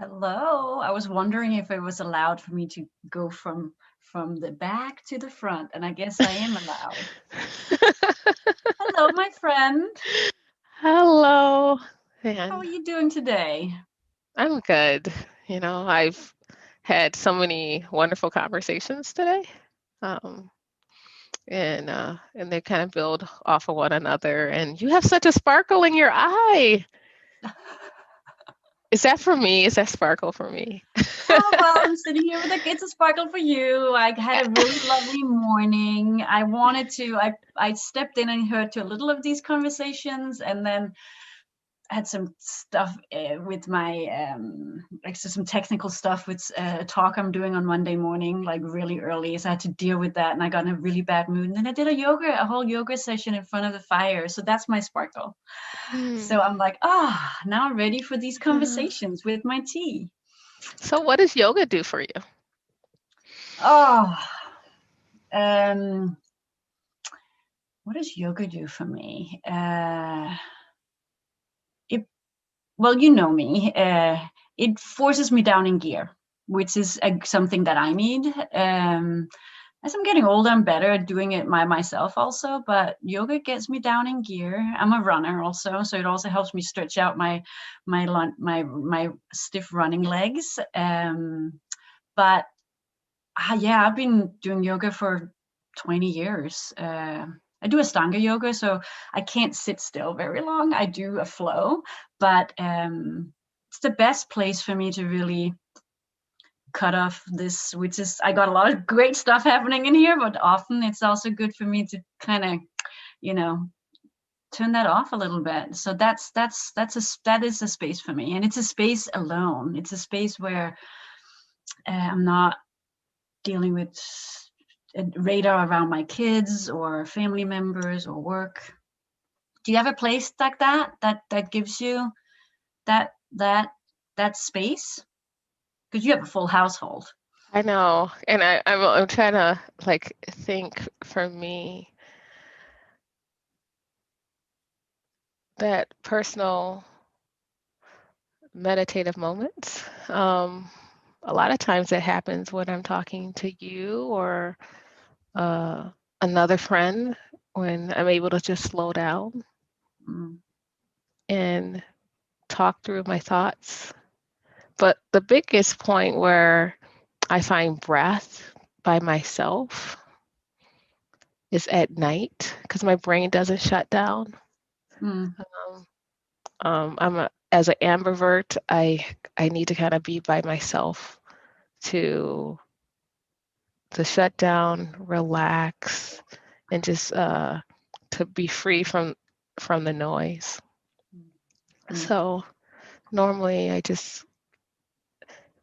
Hello. I was wondering if it was allowed for me to go from the back to the front, and I guess I am allowed. Hello, my friend. Hello, How are and you doing today? I'm good. I've had so many wonderful conversations today, um, and they kind of build off of one another. And you have such a sparkle in your eye. Is that for me? Is that sparkle for me? Oh, well, I'm sitting here with a it's a sparkle for you. I had a really lovely morning. I stepped in and heard to a little of these conversations, and then had some stuff with my like some technical stuff with a talk I'm doing on Monday morning, like really early. So I had to deal with that, and I got in a really bad mood. And then I did a whole yoga session in front of the fire. So that's my sparkle. Hmm. So I'm like, now I'm ready for these Yeah. conversations with my tea. So, what does yoga do for you? Oh, um, what does yoga do for me? It Well, you know me. It forces me down in gear, which is something that I need. As I'm getting older, I'm better at doing it myself also. But yoga gets me down in gear. I'm a runner also, so it also helps me stretch out my stiff running legs. But yeah, I've been doing yoga for 20 years. I do Ashtanga yoga, so I can't sit still very long. I do a flow, but it's the best place for me to really cut off this, which is, I got a lot of great stuff happening in here, but often it's also good for me to kind of, you know, turn that off a little bit. So that is a space for me, and it's a space alone. It's a space where I'm not dealing with a radar around my kids or family members or work. Do you have a place like that gives you that that that space? Because you have a full household. I know, and I'm trying to like think for me that personal meditative moments. A lot of times it happens when I'm talking to you or uh, another friend, when I'm able to just slow down Mm, and talk through my thoughts. But the biggest point where I find breath by myself is at night because my brain doesn't shut down. mm, Um, as an ambivert, I need to kind of be by myself to shut down, relax, and just to be free from the noise. mm. So normally I just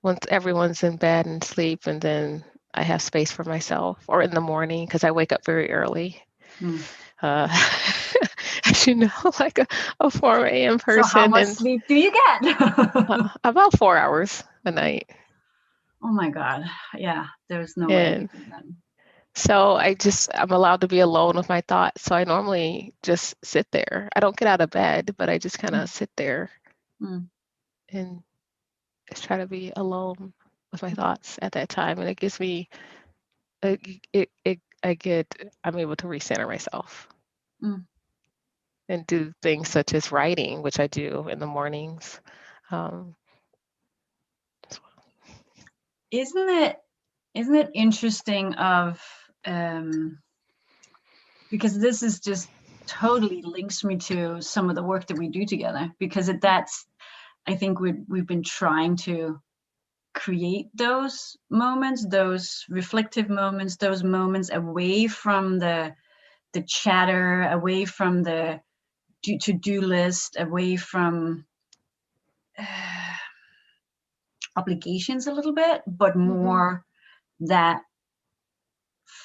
once everyone's in bed and sleep, and then I have space for myself, or in the morning because I wake up very early. Mm. Uh, as you know, like a 4 a.m. So how person, much and sleep do you get? about 4 hours a night. Oh my God. Yeah, there's no way I And could do that. so I'm allowed to be alone with my thoughts. So I normally just sit there. I don't get out of bed, but I just kind of Mm, sit there mm, and just try to be alone with my thoughts at that time. And it gives me, I'm able to recenter myself mm. and do things such as writing, which I do in the mornings. Um, Isn't it isn't it interesting of um because this is just totally links me to some of the work that we do together because that's I think we've been trying to create those moments, those reflective moments, those moments away from the chatter, away from the to-do list, away from uh, obligations a little bit, but mhm, more that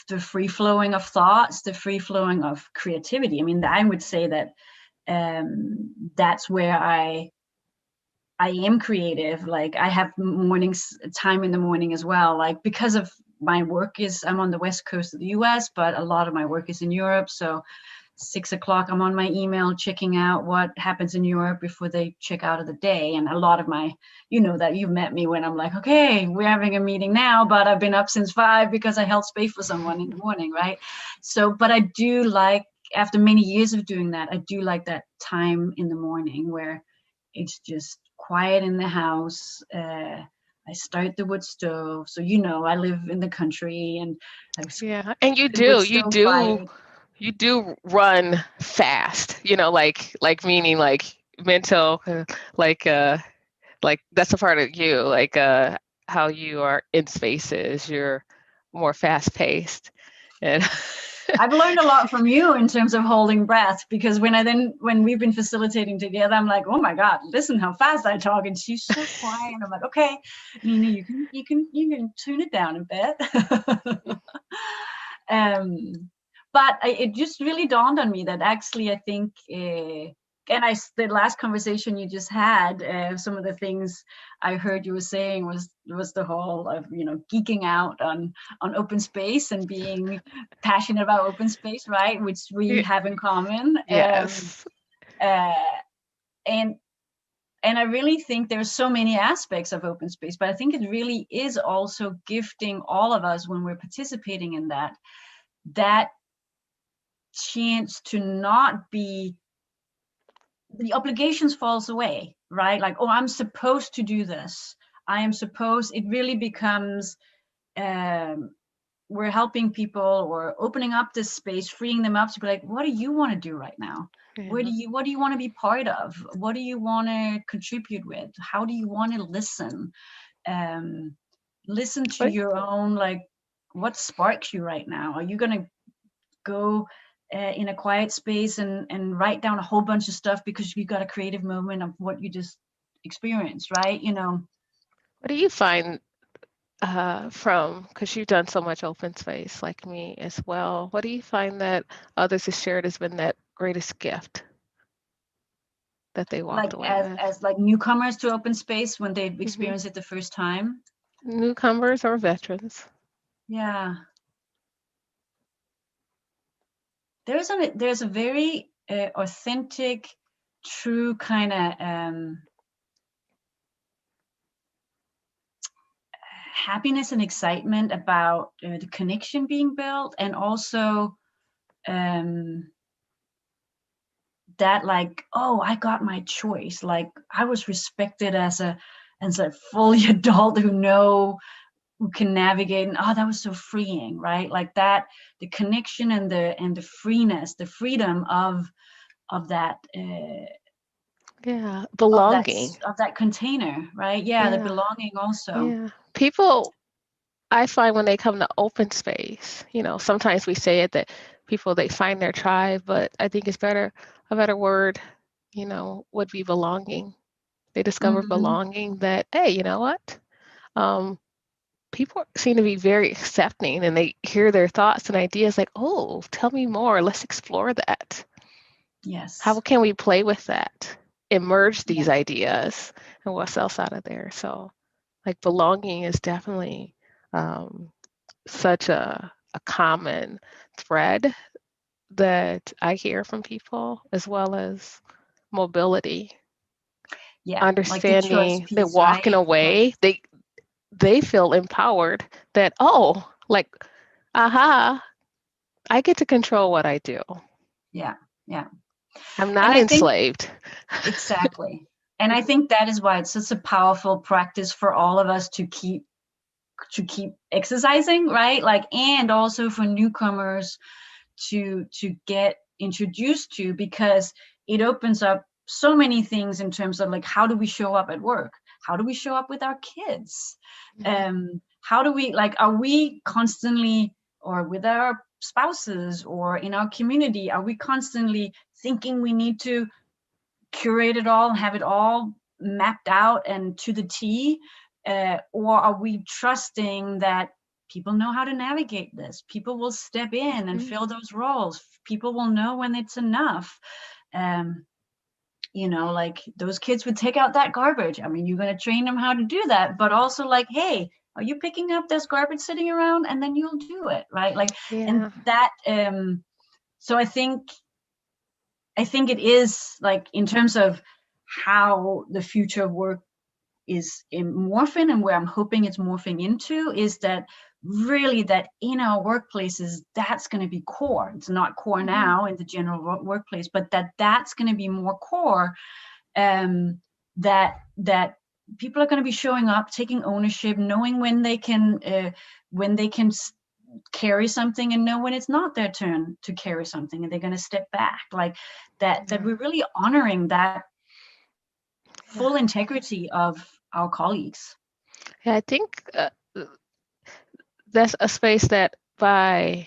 the free flowing of thoughts, the free flowing of creativity. I mean, I would say that that's where I am creative. Like I have mornings time in the morning as well. Like because of my work is I'm on the west coast of the US, but a lot of my work is in Europe. So 6 o'clock, I'm on my email checking out what happens in Europe before they check out of the day. And a lot of my, that you've met me when I'm like, okay, we're having a meeting now, but I've been up since 5 because I held space for someone in the morning, right? So, but I do like, after many years of doing that, I do like that time in the morning where it's just quiet in the house. I start the wood stove. So, I live in the country, and I Yeah, and you the wood do, stove quiet. you do run fast, like meaning like mental, like that's a part of you, like how you are in spaces, you're more fast paced. And I've learned a lot from you in terms of holding breath, because when we've been facilitating together, I'm like, oh my God, listen how fast I talk, and she's so quiet. I'm like, okay, Nina, you can tune it down a bit. But it just really dawned on me that actually I think, the last conversation you just had, some of the things I heard you were saying was the whole of geeking out on open space and being passionate about open space, right? Which we have in common. yes. Uh, and and I really think there's so many aspects of open space, but I think it really is also gifting all of us, when we're participating in that chance to not be, the obligations falls away, right? Like, oh, I'm supposed to do this. It really becomes, um, we're helping people or opening up this space, freeing them up to be like, what do you want to do right now? Yeah. What do you want to be part of? What do you want to contribute with? How do you want to listen? Listen to But your own, like, what sparks you right now? Are you going to go in a quiet space and write down a whole bunch of stuff because you got a creative moment of what you just experienced, right? what do you find because you've done so much open space like me as well, what do you find that others have shared has been that greatest gift that they Like, walked away as with? like newcomers to open space, when they've Hmm. experienced it the first time. Newcomers or veterans? Yeah, there's a very authentic, true kind of happiness and excitement about the connection being built, and also um that, like, oh, I got my choice, like I was respected as a fully adult who can navigate, and oh, that was so freeing, right? Like that, the connection and the freeness, the freedom of that Yeah, of that belonging. of that container, right? Yeah, the Yeah, belonging also. yeah. People, I find when they come to open space, sometimes we say it that people they find their tribe, but I think a better word, would be belonging. They discover Hmm. belonging that, hey, you know what? Um, People seem to be very accepting and they hear their thoughts and ideas like, oh, tell me more. Let's explore that. How Yes. can we play with that? Emerge Yeah. these ideas and what's else out of there. So, like, belonging is definitely um, such a common thread that I hear from people, as well as mobility, Yeah, like the choice understanding that piece, right? walking Like, away, they feel empowered that, oh, like, aha, I get to control what I do. yeah, yeah. I'm And not I think enslaved. exactly. And I think that is why it's such a powerful practice for all of us to keep exercising, right? Like, and also for newcomers to get introduced to, because it opens up so many things in terms of, like, how do we show up at work? How do we show up with our kids? Mhm. How do we, like, are we constantly, or with our spouses or in our community, are we constantly thinking we need to curate it all and have it all mapped out and to the T? Or are we trusting that people know how to navigate this? People will step in and Mhm. fill those roles. People will know when it's enough. Um, like, those kids would take out that garbage. I mean, you're going to train them how to do that, but also, like, hey, are you picking up this garbage sitting around? And then you'll do it, right? Like, and Yeah. that, so I think I think it is like in terms of how the future of work is morphing and where I'm hoping it's morphing into is that really that in our workplaces, that's going to be core. It's not core now in the general workplace, but that's going to be more core. That people are going to be showing up, taking ownership, knowing when they can carry something and know when it's not their turn to carry something and they're going to step back, like that we're really honoring that full integrity of our colleagues. Yeah, I think that's a space that by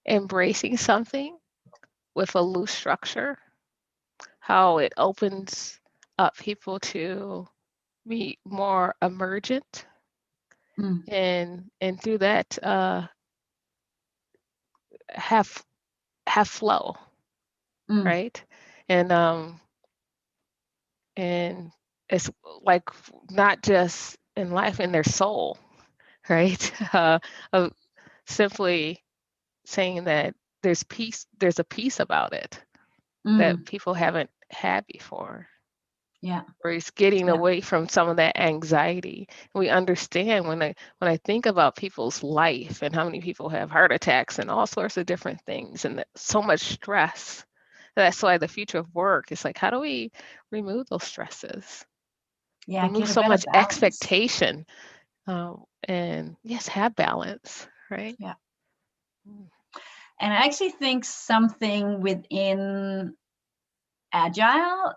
embracing something with a loose structure, how it opens up people to be more emergent, and through that have flow, right? And it's like not just in life, in their soul, right? Of simply saying that there's a peace about it that people haven't had before. Yeah. Or it's getting away from some of that anxiety. We understand when I think about people's life and how many people have heart attacks and all sorts of different things and so much stress. That's why the future of work is like, how do we remove those stresses? Yeah, Remove get a so better much balance. expectation, and yes, have balance, right? Yeah. And I actually think something within Agile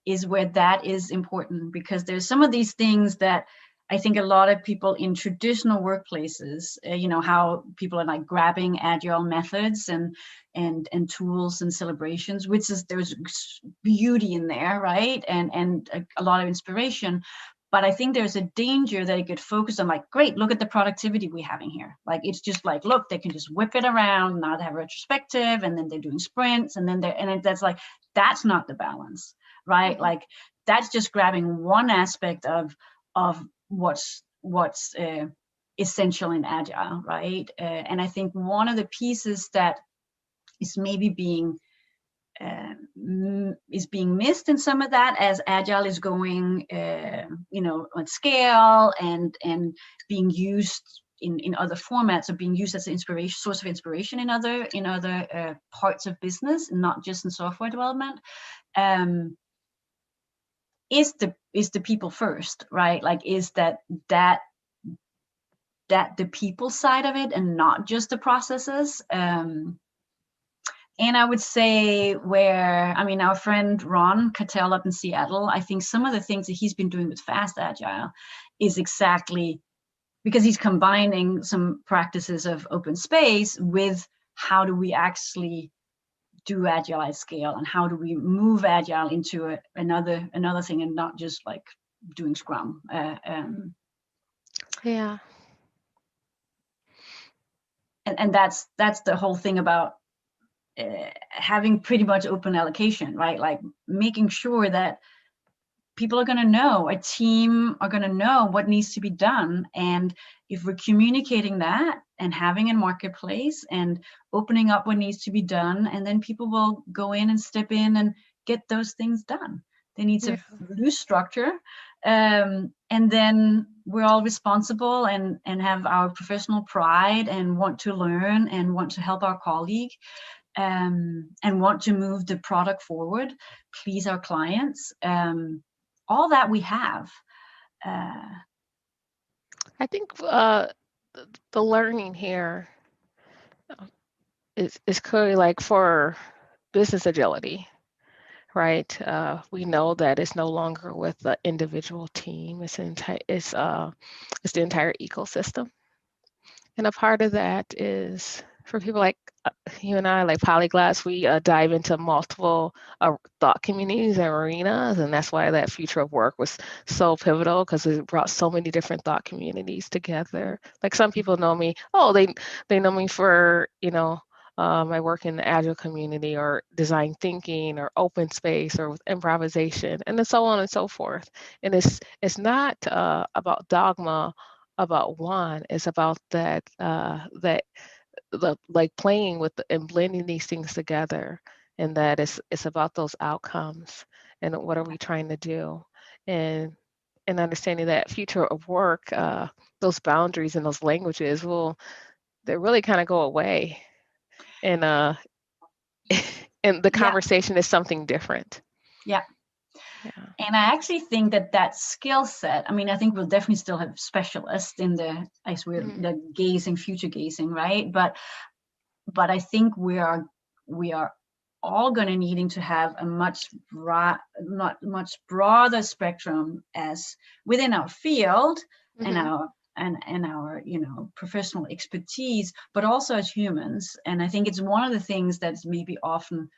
is where that is important, because there's some of these things that I think a lot of people in traditional workplaces, how people are like grabbing Agile methods and tools and celebrations, which is there's beauty in there, right? And a lot of inspiration. But I think there's a danger that it could focus on like, great, look at the productivity we're having here. Like, it's just like, look, they can just whip it around. Now they have retrospective, and then they're doing sprints, and then that's like, that's not the balance, right? Like, that's just grabbing one aspect of what's essential in Agile, right? And I think one of the pieces that is maybe being missed in some of that as Agile is going, on scale and being used in other formats, or being used as an source of inspiration in other parts of business, not just in software development. Is the people first, right? Like, is that the people side of it and not just the processes. And I would say our friend Ron Cattell up in Seattle, I think some of the things that he's been doing with Fast Agile is exactly because he's combining some practices of open space with how do we actually do Agile at scale, and how do we move Agile into another thing, and not just like doing Scrum. Yeah. And that's the whole thing about having pretty much open allocation, right? Like, making sure that people are going to know, a team are going to know what needs to be done. And if we're communicating that and having a marketplace and opening up what needs to be done, and then people will go in and step in and get those things done. They need a loose structure. And then we're all responsible and have our professional pride and want to learn and want to help our colleague, and want to move the product forward, please our clients. All that we have. I think the learning here is clearly like for business agility, right? We know that it's no longer with the individual team. It's the entire ecosystem, and a part of that is for people like you and I, like polyglots. We dive into multiple thought communities and arenas, and that's why that future of work was so pivotal, because it brought so many different thought communities together. Like, some people know me. Oh, they know me for my work in the Agile community, or design thinking, or open space, or with improvisation, and then so on and so forth. And it's not about dogma about one. It's about that like playing with and blending these things together and that it's about those outcomes and what are we trying to do, and understanding that future of work, those boundaries and those languages will, they really kind of go away, and and the Yeah, conversation is something different. yeah. Yeah. And I actually think that that skill set, I mean, I think we'll definitely still have specialists in the, as we're Mhm. the gazing, future gazing, right? But I think we are all going to needing to have a not much broader spectrum as within our field and Mhm. our professional expertise, but also as humans. And I think it's one of the things that's maybe often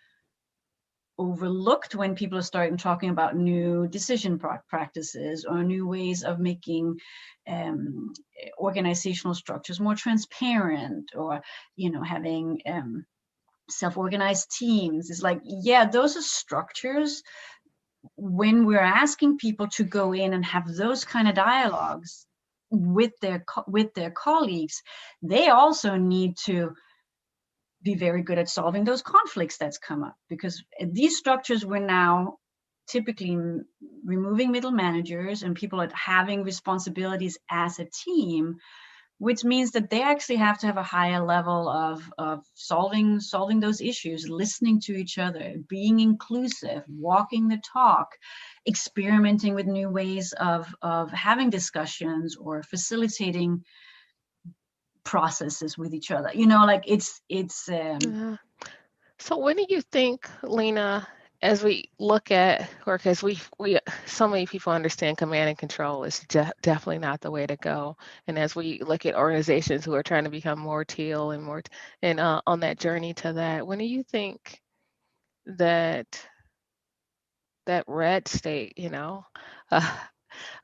overlooked when people are starting talking about new decision practices or new ways of making um, organizational structures more transparent, or having self-organized teams. Is like, yeah, those are structures. When we're asking people to go in and have those kind of dialogues with their colleagues, they also need to be very good at solving those conflicts that's come up, because these structures, we're now typically removing middle managers and people are having responsibilities as a team, which means that they actually have to have a higher level of solving those issues, listening to each other, being inclusive, walking the talk, experimenting with new ways of having discussions or facilitating processes with each other. Like it's Yeah. So when do you think, Lena, as we look at, or because we so many people understand command and control is definitely not the way to go, and as we look at organizations who are trying to become more teal and more and on that journey to that, when do you think that that red state, uh,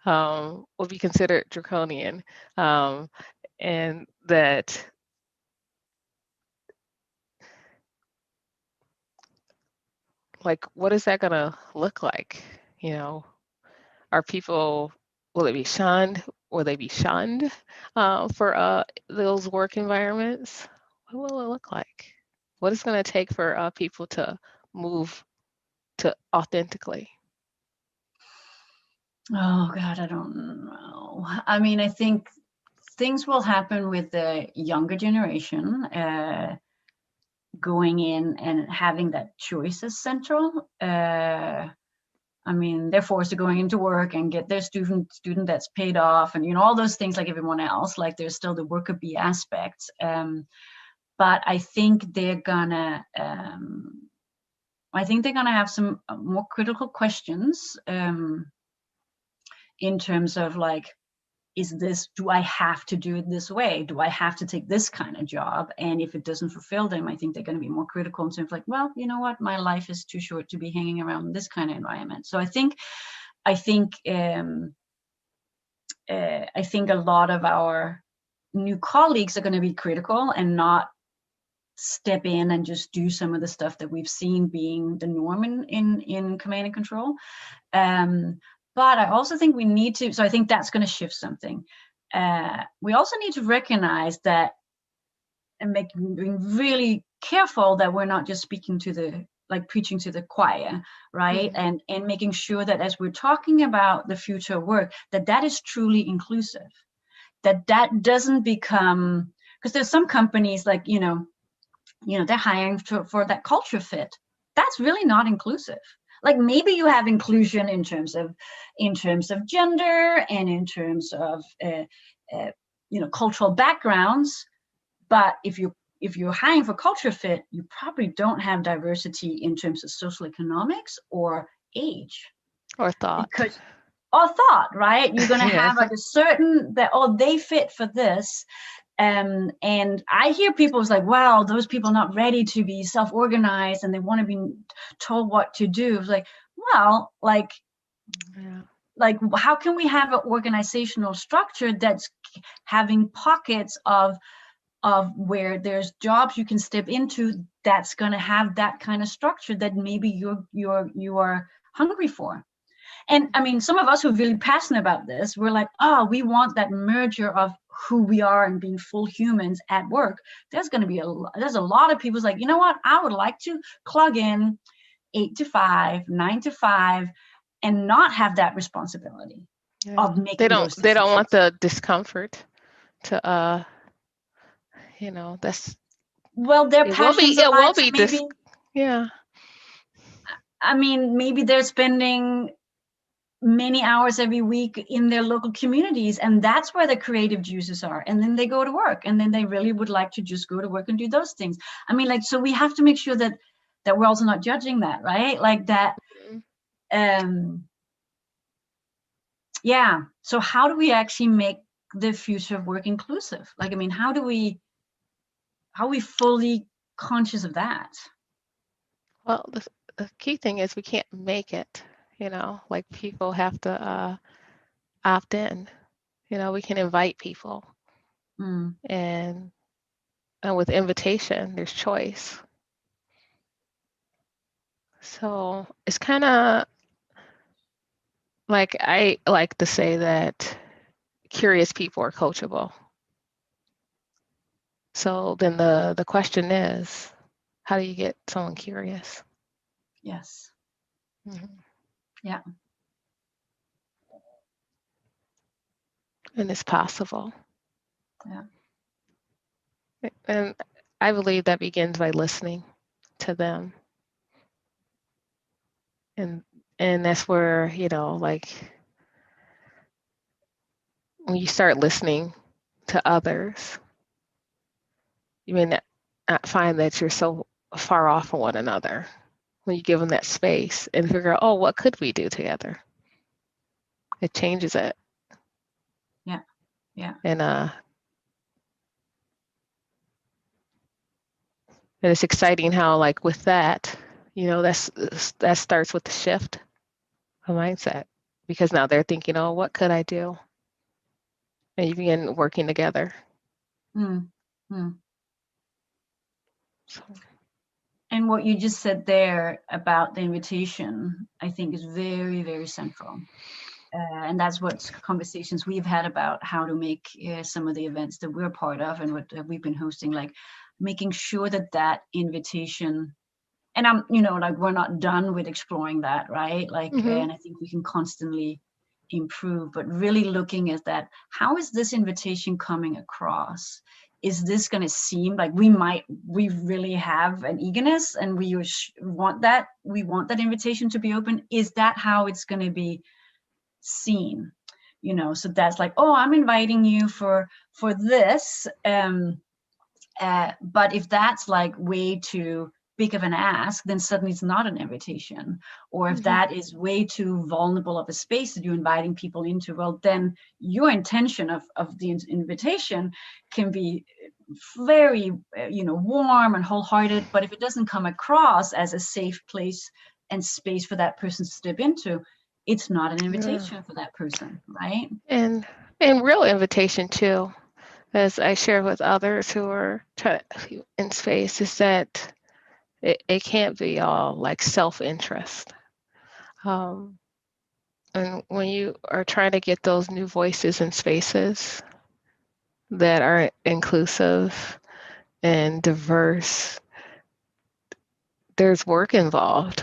will be considered draconian, um, and that, like, what is that going to look like? You know, Are people, will it be shunned? Will they be shunned for those work environments? What will it look like? What is it going to take for people to move to authentically? Oh God, I don't know. I mean, I think things will happen with the younger generation going in and having that choice as central. I mean, they're forced to going into work and get their student that's paid off, and all those things like everyone else. Like there's still the worker bee aspect, but I think they're gonna have some more critical questions in terms of like, do I have to do it this way? Do I have to take this kind of job? And if it doesn't fulfill them, I think they're going to be more critical in terms of like, well, you know what, my life is too short to be hanging around this kind of environment. So I think a lot of our new colleagues are going to be critical and not step in and just do some of the stuff that we've seen being the norm in command and control. Um, but I also think we need to, so I think that's going to shift something. We also need to recognize that and being really careful that we're not just speaking to like preaching to the choir, right? Mm-hmm. And making sure that as we're talking about the future work, that is truly inclusive, that doesn't become, because there's some companies like, they're hiring for that culture fit. That's really not inclusive. Like maybe you have inclusion in terms of gender and in terms of uh, cultural backgrounds, but if you're hiring for culture fit, you probably don't have diversity in terms of social economics or age, Or thought. because or thought, right? You're going to Yeah. have like a certain that, oh, they fit for this. And I hear people's like, wow, those people are not ready to be self-organized and they want to be told what to do. It's like, well, Yeah. like how can we have an organizational structure that's having pockets of where there's jobs you can step into that's going to have that kind of structure that maybe you are hungry for. And I mean, some of us who are really passionate about this, we're like, oh, we want that merger of who we are and being full humans at work, there's going to be there's a lot of people's like, you know what, I would like to clock in 8 to 5, 9 to 5, and not have that responsibility of They making don't those they don't want decisions. the discomfort to that's Well, their passions it will align, so be maybe, yeah. I mean, maybe they're spending many hours every week in their local communities, and that's where the creative juices are, and then they go to work, and then they really would like to just go to work and do those things. I mean, like, so we have to make sure that we're also not judging that, right? Like that. um yeah, so how do we actually make the future of work inclusive? Like, I mean, how are we fully conscious of that? Well, the key thing is we can't make it, like people have to opt in. We can invite people, Mm, and with invitation, there's choice. So it's kind of like I like to say that curious people are coachable. So then the question is, how do you get someone curious? yes. Mhm. Yeah. And it's possible. Yeah. And I believe that begins by listening to them. And that's where, like when you start listening to others, you may not find that you're so far off from one another when you give them that space and figure out, oh, what could we do together? It changes it. Yeah. Yeah. And it's exciting how, like, with that, that starts with the shift of mindset, because now they're thinking, oh, what could I do? And you begin working together. Mm, mm. So, And what you just said there about the invitation, I think, is very, very central. And that's what conversations we've had about how to make some of the events that we're part of and what we've been hosting, like making sure that invitation, and I'm, like, we're not done with exploring that, right? Like, mm-hmm. and I think we can constantly improve, but really looking at that, how is this invitation coming across? Is this going to seem like we really have an eagerness and we want that invitation to be open? Is that how it's going to be seen? So that's like, oh, I'm inviting you for this, but if that's like way too big of an ask, then suddenly it's not an invitation. Or if Mm-hmm. that is way too vulnerable of a space that you're inviting people into, well, then your intention of the invitation can be very, warm and wholehearted. But if it doesn't come across as a safe place and space for that person to step into, it's not an Yeah. invitation for that person, right? And real invitation too, as I share with others who are in space, is that it can't be all like self-interest. And when you are trying to get those new voices in spaces that are inclusive and diverse, there's work involved.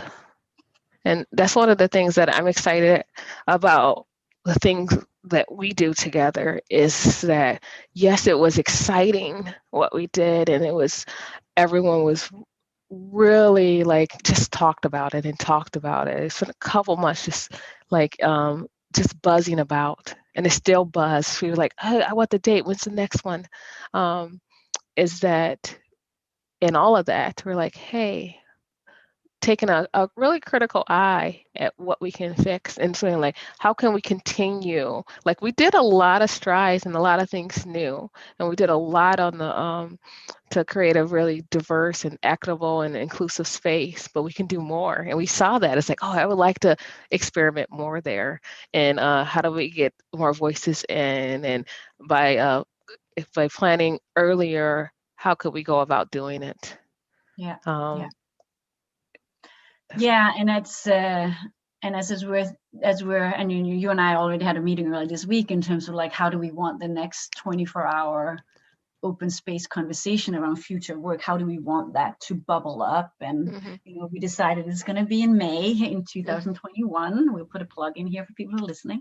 And that's one of the things that I'm excited about. The things that we do together is that, yes, it was exciting what we did, and everyone was really like just talked about it and talked about it. It's been a couple months just buzzing about, and it's still buzz. We were like, oh, I want the date. When's the next one? Is that in all of that, we're like, hey, taking a really critical eye at what we can fix and saying, like, how can we continue? Like, we did a lot of strides and a lot of things new, and we did a lot on the to create a really diverse and equitable and inclusive space, but we can do more. And we saw that. It's like, oh, I would like to experiment more there. And how do we get more voices in? And by planning earlier, how could we go about doing it? Yeah. Yeah. Um, Yeah, and it's and as we're and you and I already had a meeting earlier this week in terms of like how do we want the next 24-hour open space conversation around future work, how do we want that to bubble up? And we decided it's going to be in May in 2021. We'll put a plug in here for people who are listening.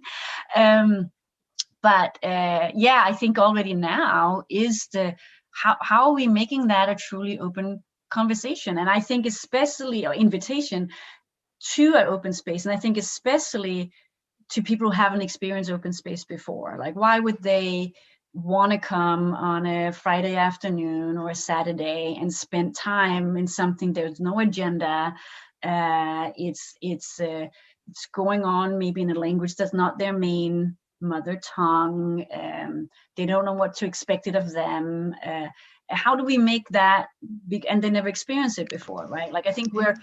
But I think already now is the how are we making that a truly open conversation? And I think especially or invitation to an open space, and I think especially to people who haven't experienced open space before. Like, why would they want to come on a Friday afternoon or a Saturday and spend time in something? There's no agenda. It's going on maybe in a language that's not their main mother tongue. They don't know what to expect it of them. How do we make that big? And they never experienced it before, right? Like, I think we're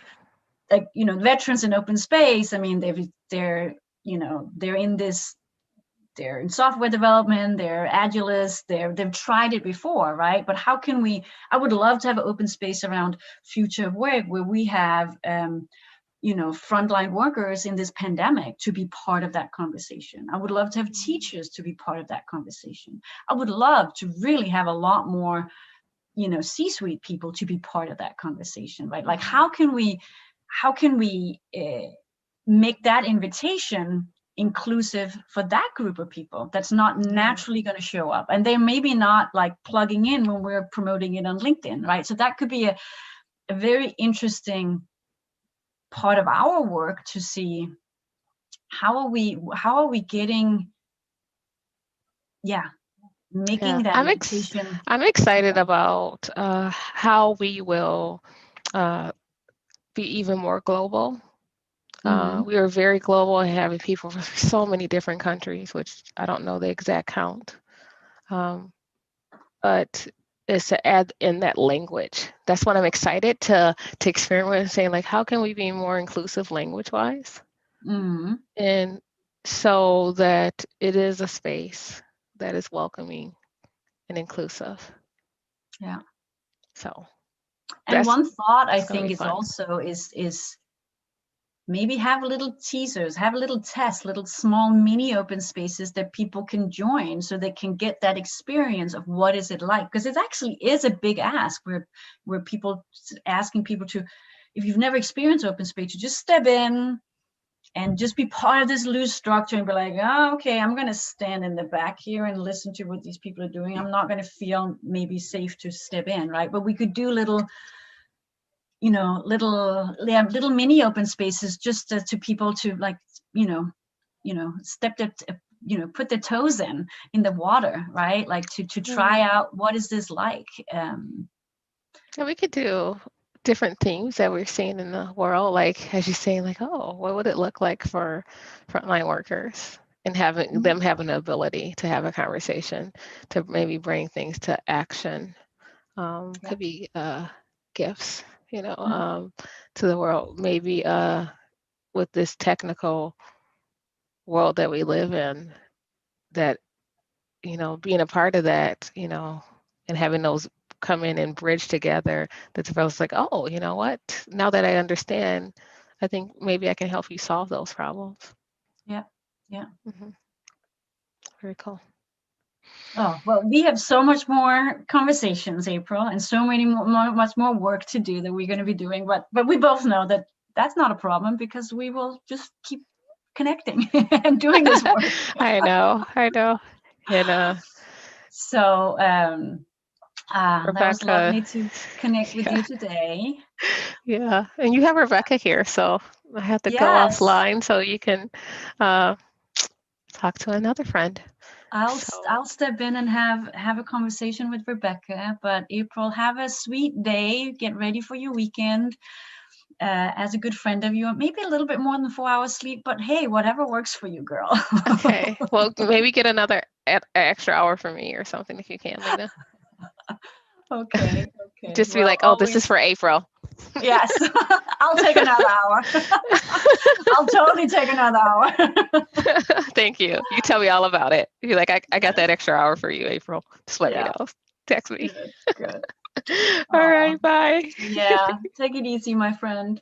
like, veterans in open space. I mean, they're in this, they're in software development, they're agilists, they've tried it before, right? But how can I would love to have an open space around future of work where we have frontline workers in this pandemic to be part of that conversation. I would love to have teachers to be part of that conversation. I would love to really have a lot more C-suite people to be part of that conversation, right? Like, how can we make that invitation inclusive for that group of people that's not naturally going to show up, and they're maybe not like plugging in when we're promoting it on LinkedIn, right? So that could be a very interesting part of our work to see how are we getting making that invitation. I'm excited about how we will be even more global. We are very global and having people from so many different countries, which I don't know the exact count. But it's to add in that language. That's what I'm excited to experiment with, saying like, how can we be more inclusive language-wise? And so that it is a space that is welcoming and inclusive. Yeah. So. And one thought I think is also is maybe have little teasers, have a little test, little small mini open spaces that people can join so they can get that experience of what is it like. Because it actually is a big ask where people asking people to, if you've never experienced open space, to just step in and just be part of this loose structure and be like, oh, okay, I'm going to stand in the back here and listen to what these people are doing. I'm not going to feel maybe safe to step in, right? But we could do little mini open spaces just to people to like, step that, put their toes in the water, right? Like to try out what is this like. And we could do different themes that we're seeing in the world, like as you're saying, like, oh, what would it look like for frontline workers, and having them having the ability to have a conversation, to maybe bring things to action. Could be gifts, to the world. Maybe with this technical world that we live in, that, being a part of that, and having those come in and bridge together, that develops like, oh, you know what? Now that I understand, I think maybe I can help you solve those problems. Yeah. Very cool. Oh, well, we have so much more conversations, April, and so much more work to do that we're going to be doing. But we both know that that's not a problem, because we will just keep connecting and doing this work. I know. And so that was lovely to connect with you today. Yeah, and you have Rebecca here, so I have to go offline so you can talk to another friend. I'll step in and have a conversation with Rebecca. But April, have a sweet day. Get ready for your weekend. As a good friend of you, maybe a little bit more than 4 hours sleep, but hey, whatever works for you, girl. Okay. Well, maybe get another extra hour for me or something if you can, Lena. Okay. Just be like, oh, this is for April. Yes, I'll take another hour. I'll totally take another hour. Thank you. You tell me all about it. You're like, I got that extra hour for you, April. Just let me know. Text me. Good. All right, bye. Yeah, take it easy, my friend.